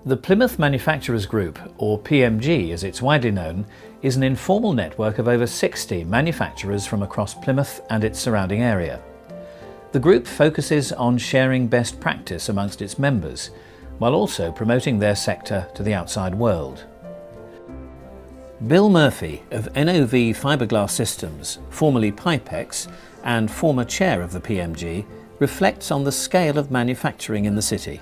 The Plymouth Manufacturers Group, or PMG as it's widely known, is an informal network of over 60 manufacturers from across Plymouth and its surrounding area. The group focuses on sharing best practice amongst its members, while also promoting their sector to the outside world. Bill Murphy of NOV Fiberglass Systems, formerly Pipex, and former chair of the PMG, reflects on the scale of manufacturing in the city.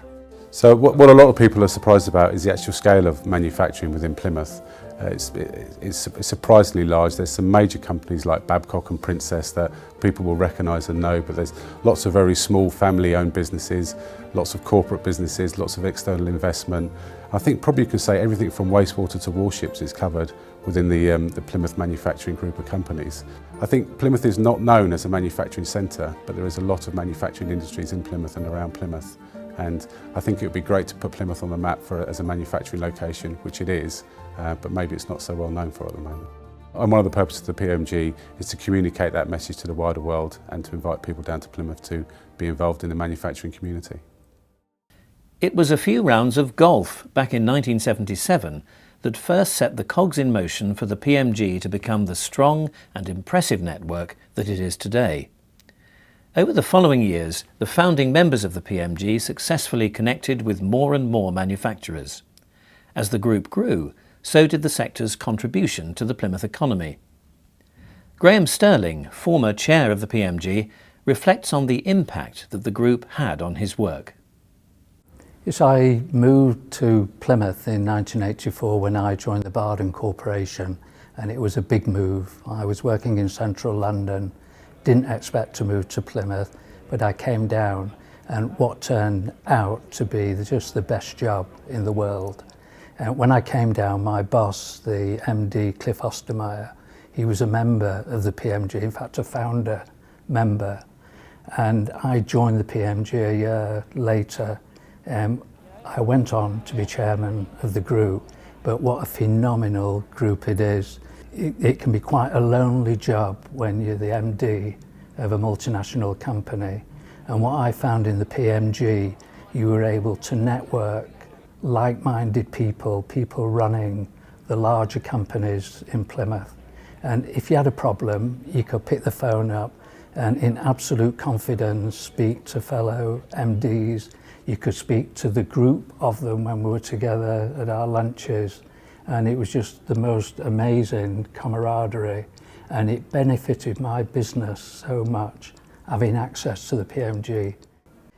So what a lot of people are surprised about is the actual scale of manufacturing within Plymouth. It's surprisingly large. There's some major companies like Babcock and Princess that people will recognise and know, but there's lots of very small family-owned businesses, lots of corporate businesses, lots of external investment. I think probably you can say everything from wastewater to warships is covered within the Plymouth Manufacturing Group of companies. I think Plymouth is not known as a manufacturing centre, but there is a lot of manufacturing industries in Plymouth and around Plymouth. And I think it would be great to put Plymouth on the map as a manufacturing location, which it is, but maybe it's not so well known for at the moment. And one of the purposes of the PMG is to communicate that message to the wider world and to invite people down to Plymouth to be involved in the manufacturing community. It was a few rounds of golf back in 1977 that first set the cogs in motion for the PMG to become the strong and impressive network that it is today. Over the following years, the founding members of the PMG successfully connected with more and more manufacturers. As the group grew, so did the sector's contribution to the Plymouth economy. Graham Sterling, former chair of the PMG, reflects on the impact that the group had on his work. Yes, I moved to Plymouth in 1984 when I joined the Barden Corporation, and it was a big move. I was working in central London, didn't expect to move to Plymouth, but I came down, and what turned out to be just the best job in the world. When I came down, my boss, the MD Cliff Ostermeyer, he was a member of the PMG, in fact a founder member, and I joined the PMG a year later. I went on to be chairman of the group, but what a phenomenal group it is. It can be quite a lonely job when you're the MD of a multinational company. And what I found in the PMG, you were able to network like-minded people running the larger companies in Plymouth. And if you had a problem, you could pick the phone up and in absolute confidence speak to fellow MDs. You could speak to the group of them when we were together at our lunches. And it was just the most amazing camaraderie, and it benefited my business so much, having access to the PMG.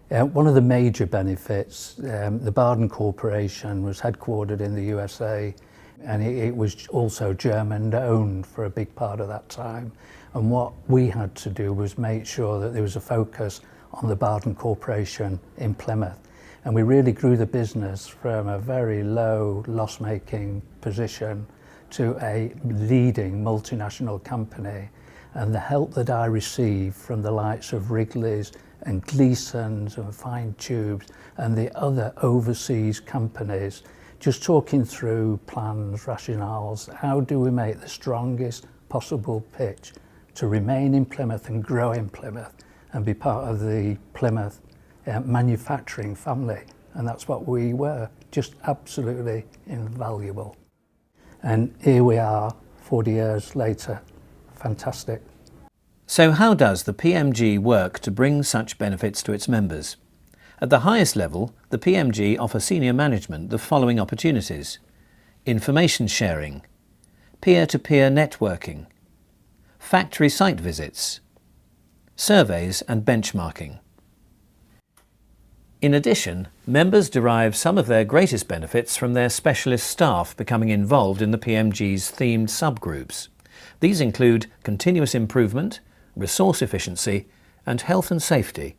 One of the major benefits, the Barden Corporation was headquartered in the USA, and it was also German owned for a big part of that time. And what we had to do was make sure that there was a focus on the Barden Corporation in Plymouth. And we really grew the business from a very low loss-making position to a leading multinational company. And the help that I received from the likes of Wrigley's and Gleason's and Fine Tubes and the other overseas companies, just talking through plans, rationales, how do we make the strongest possible pitch to remain in Plymouth and grow in Plymouth and be part of the Plymouth manufacturing family, and that's what we were, just absolutely invaluable. And here we are 40 years later. Fantastic. So how does the PMG work to bring such benefits to its members? At the highest level, the PMG offer senior management the following opportunities: information sharing, peer-to-peer networking, factory site visits, surveys and benchmarking. In addition, members derive some of their greatest benefits from their specialist staff becoming involved in the PMG's themed subgroups. These include continuous improvement, resource efficiency, and health and safety.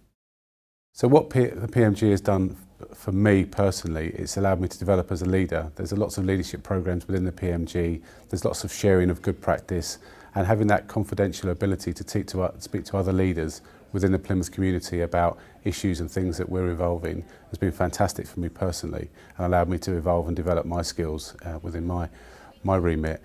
So what the PMG has done for me personally, it's allowed me to develop as a leader. There's lots of leadership programs within the PMG, there's lots of sharing of good practice, and having that confidential ability to speak to other leaders within the Plymouth community about issues and things that we're evolving has been fantastic for me personally, and allowed me to evolve and develop my skills within my remit.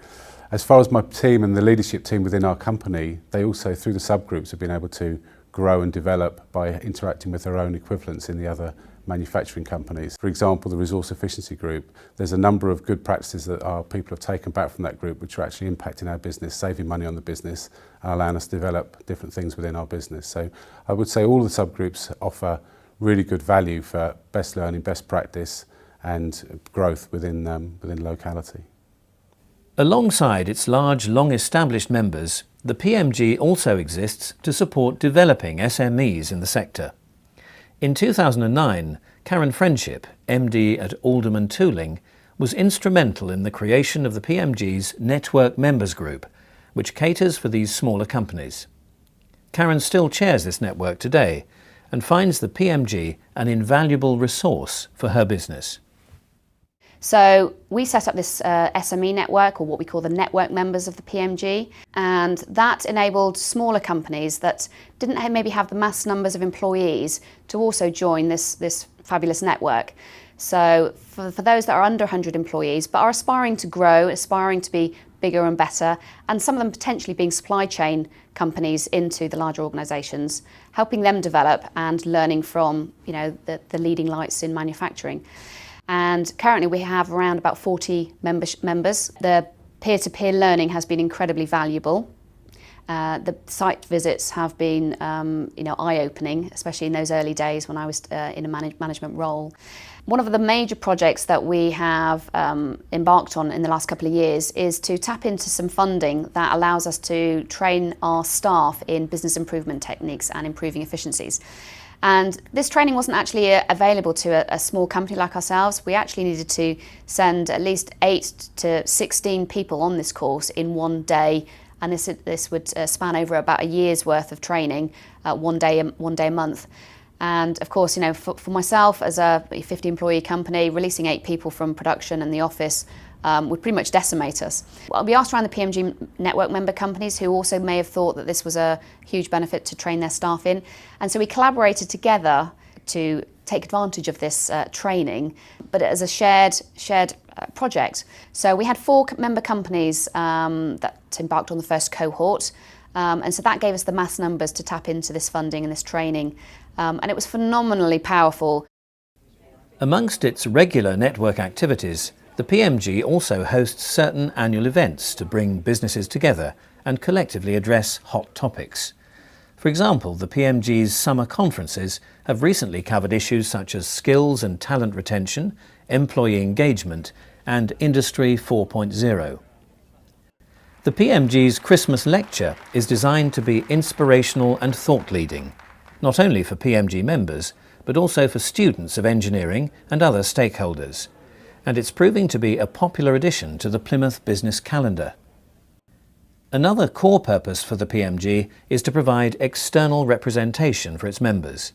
As far as my team and the leadership team within our company, they also, through the subgroups, have been able to grow and develop by interacting with their own equivalents in the other manufacturing companies. For example, the Resource Efficiency Group, there's a number of good practices that our people have taken back from that group which are actually impacting our business, saving money on the business and allowing us to develop different things within our business. So I would say all the subgroups offer really good value for best learning, best practice and growth within locality. Alongside its large, long-established members, the PMG also exists to support developing SMEs in the sector. In 2009, Karen Friendship, MD at Alderman Tooling, was instrumental in the creation of the PMG's Network Members Group, which caters for these smaller companies. Karen still chairs this network today and finds the PMG an invaluable resource for her business. So we set up this SME network, or what we call the network members of the PMG, and that enabled smaller companies that didn't maybe have the mass numbers of employees to also join this fabulous network. So for those that are under 100 employees but are aspiring to grow, aspiring to be bigger and better, and some of them potentially being supply chain companies into the larger organisations, helping them develop and learning from the leading lights in manufacturing. And currently we have around about 40 members. The peer-to-peer learning has been incredibly valuable. The site visits have been eye-opening, especially in those early days when I was in a management role. One of the major projects that we have embarked on in the last couple of years is to tap into some funding that allows us to train our staff in business improvement techniques and improving efficiencies. And this training wasn't actually available to a small company like ourselves. We actually needed to send at least 8 to 16 people on this course in one day, and this would span over about a year's worth of training, one day a month. And of course, for myself as a 50-employee company, releasing 8 people from production and the office would pretty much decimate us. Well, we asked around the PMG network member companies who also may have thought that this was a huge benefit to train their staff in. And so we collaborated together to take advantage of this training, but as a shared project. So we had 4 member companies that embarked on the first cohort. And so that gave us the mass numbers to tap into this funding and this training. And it was phenomenally powerful. Amongst its regular network activities, the PMG also hosts certain annual events to bring businesses together and collectively address hot topics. For example, the PMG's summer conferences have recently covered issues such as skills and talent retention, employee engagement, and Industry 4.0. The PMG's Christmas lecture is designed to be inspirational and thought-leading, not only for PMG members, but also for students of engineering and other stakeholders. And it's proving to be a popular addition to the Plymouth business calendar. Another core purpose for the PMG is to provide external representation for its members.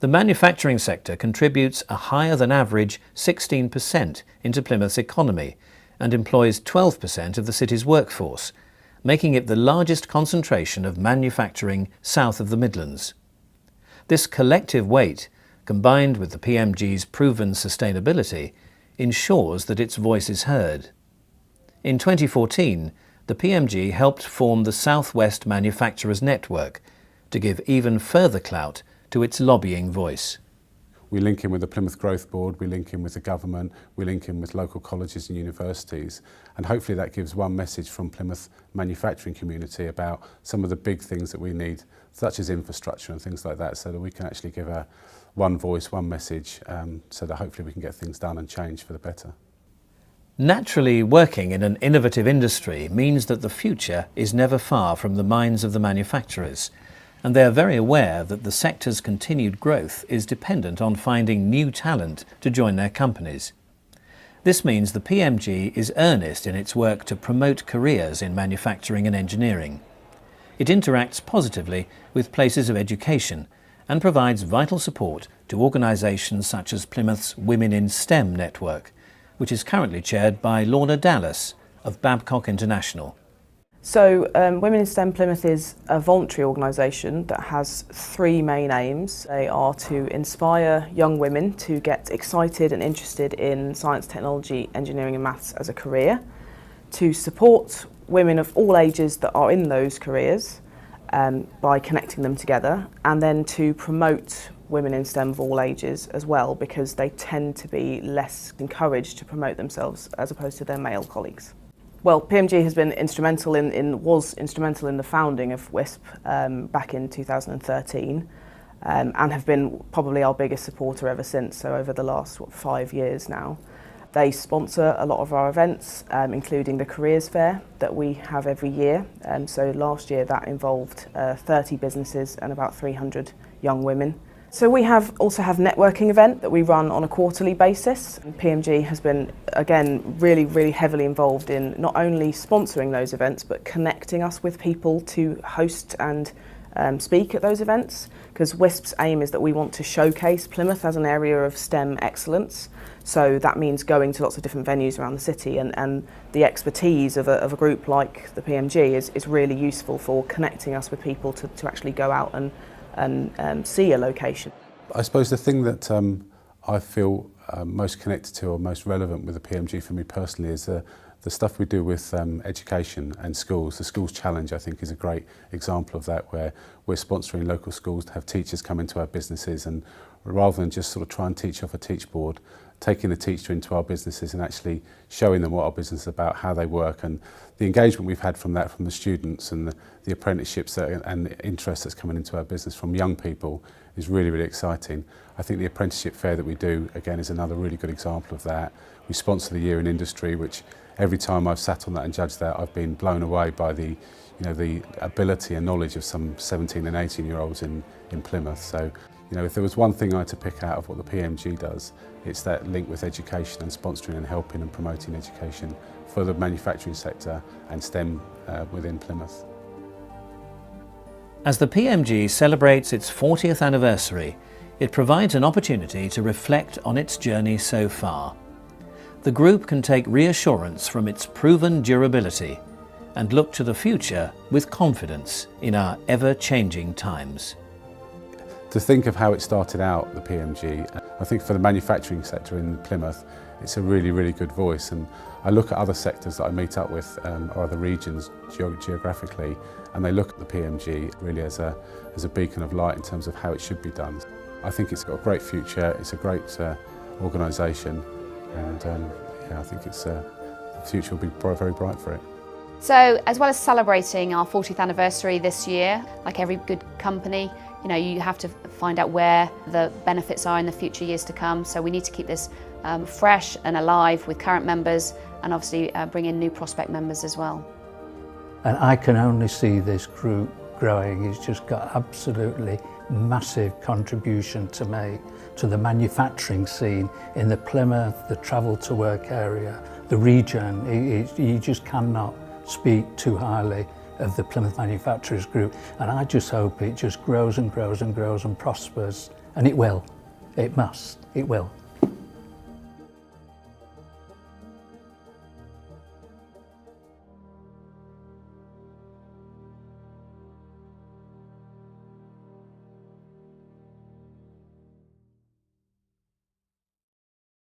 The manufacturing sector contributes a higher than average 16% into Plymouth's economy and employs 12% of the city's workforce, making it the largest concentration of manufacturing south of the Midlands. This collective weight, combined with the PMG's proven sustainability, ensures that its voice is heard. In 2014, the PMG helped form the South West Manufacturers Network to give even further clout to its lobbying voice. We link in with the Plymouth Growth Board, we link in with the government, we link in with local colleges and universities, and hopefully that gives one message from Plymouth manufacturing community about some of the big things that we need, such as infrastructure and things like that, so that we can actually give one voice, one message, so that hopefully we can get things done and change for the better. Naturally, working in an innovative industry means that the future is never far from the minds of the manufacturers, and they are very aware that the sector's continued growth is dependent on finding new talent to join their companies. This means the PMG is earnest in its work to promote careers in manufacturing and engineering. It interacts positively with places of education and provides vital support to organisations such as Plymouth's Women in STEM network, which is currently chaired by Lorna Dallas of Babcock International. So Women in STEM Plymouth is a voluntary organisation that has 3 main aims. They are to inspire young women to get excited and interested in science, technology, engineering and maths as a career, to support women of all ages that are in those careers by connecting them together, and then to promote women in STEM of all ages as well, because they tend to be less encouraged to promote themselves as opposed to their male colleagues. Well, PMG has been was instrumental in the founding of WISP back in 2013 and have been probably our biggest supporter ever since, so over the last 5 years now. They sponsor a lot of our events, including the Careers Fair that we have every year. So last year that involved 30 businesses and about 300 young women. So we also have networking event that we run on a quarterly basis. PMG has been, again, really heavily involved in not only sponsoring those events, but connecting us with people to host and speak at those events, because WISP's aim is that we want to showcase Plymouth as an area of STEM excellence. So that means going to lots of different venues around the city, and the expertise of a group like the PMG is really useful for connecting us with people to actually go out and see a location. I suppose the thing that I feel most connected to or most relevant with the PMG for me personally is the stuff we do with education and schools. The Schools Challenge, I think, is a great example of that, where we're sponsoring local schools to have teachers come into our businesses, and rather than just sort of try and teach off a teach board, taking the teacher into our businesses and actually showing them what our business is about, how they work, and the engagement we've had from that, from the students and the apprenticeships and the interest that's coming into our business from young people is really exciting. I think the apprenticeship fair that we do, again, is another really good example of that. We sponsor the Year in Industry, which every time I've sat on that and judged that, I've been blown away by the ability and knowledge of some 17 and 18-year-olds in Plymouth. So, if there was one thing I had to pick out of what the PMG does, it's that link with education and sponsoring and helping and promoting education for the manufacturing sector and STEM within Plymouth. As the PMG celebrates its 40th anniversary, it provides an opportunity to reflect on its journey so far. The group can take reassurance from its proven durability and look to the future with confidence in our ever-changing times. To think of how it started out, the PMG, I think for the manufacturing sector in Plymouth, it's a really good voice. And I look at other sectors that I meet up with, or other regions geographically, and they look at the PMG really as a beacon of light in terms of how it should be done. I think it's got a great future, it's a great organisation, and I think the future will be very bright for it. So, as well as celebrating our 40th anniversary this year, like every good company, you have to find out where the benefits are in the future years to come. So we need to keep this fresh and alive with current members, and obviously bring in new prospect members as well. And I can only see this group growing. It's just got absolutely massive contribution to make to the manufacturing scene in the Plymouth, the travel to work area, the region. You just cannot speak too highly of the Plymouth Manufacturers Group, and I just hope it just grows and grows and grows and prospers, and it will. It must. It will.